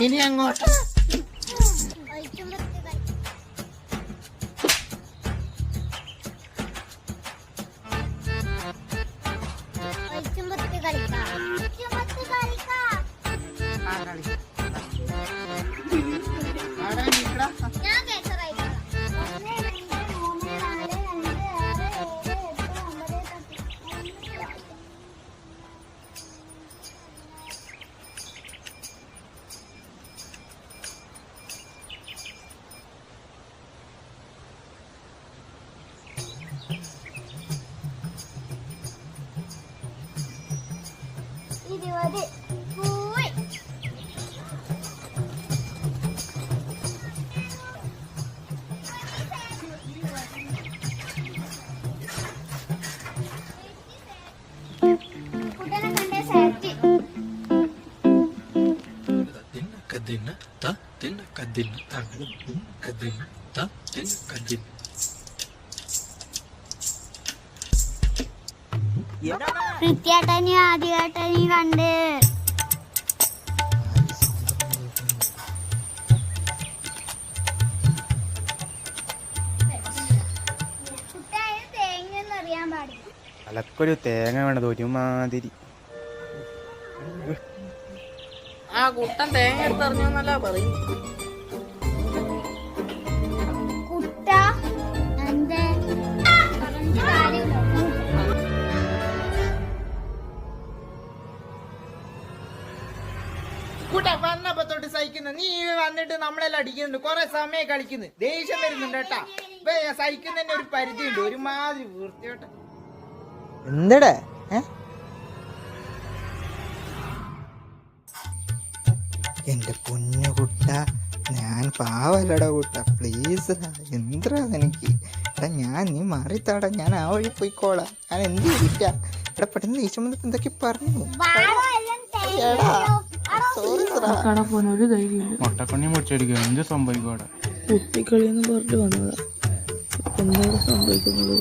ഇനി അങ്ങോട്ട് വൃത്തിയായിട്ടനി ആദ്യമായിട്ടനി കണ്ട് തേങ്ങ പാടില്ല. അലക്കൊരു തേങ്ങ വേണത് ഒരുമാതിരി. ആ കുട്ടൻ തേങ്ങ എടുത്തറിഞ്ഞല്ല പറയും. കുട്ട എന്റെ കൂട്ടാ വന്നപ്പോ തൊട്ട് സഹിക്കുന്നു. നീ വന്നിട്ട് നമ്മളെല്ലാം അടിക്കുന്നുണ്ട്. കൊറേ സമയം കളിക്കുന്നു. ദേഷ്യം വരുന്നുണ്ട് കേട്ടാ. സഹിക്കുന്നതിന്റെ ഒരു പരിധിയുണ്ട്. ഒരുമാതിരി വൃത്തിയോട്ട എന്തടാ എന്റെ പൊന്നു കുട്ട, ഞാൻ പാവല്ലടാ കുട്ട, പ്ലീസ് എന്താ എനിക്ക് ഞാൻ നീ മാറിത്താടാ, ഞാൻ ആ വഴി പോയിക്കോളാം. ഞാൻ എന്ത് ചെയ്തിട്ടാ എടാ പെട്ടെന്ന് ദേഷ്യം വന്നിട്ട് എന്തൊക്കെ പറഞ്ഞു. മുട്ടക്കണ്ണി മുടിച്ചടിക്കുക എന്ത് സംഭവിക്കോടെ കുത്തിക്കളിയെന്ന് പറഞ്ഞിട്ട് വന്നതാ. എന്താണ് സംഭവിക്കുന്നത്?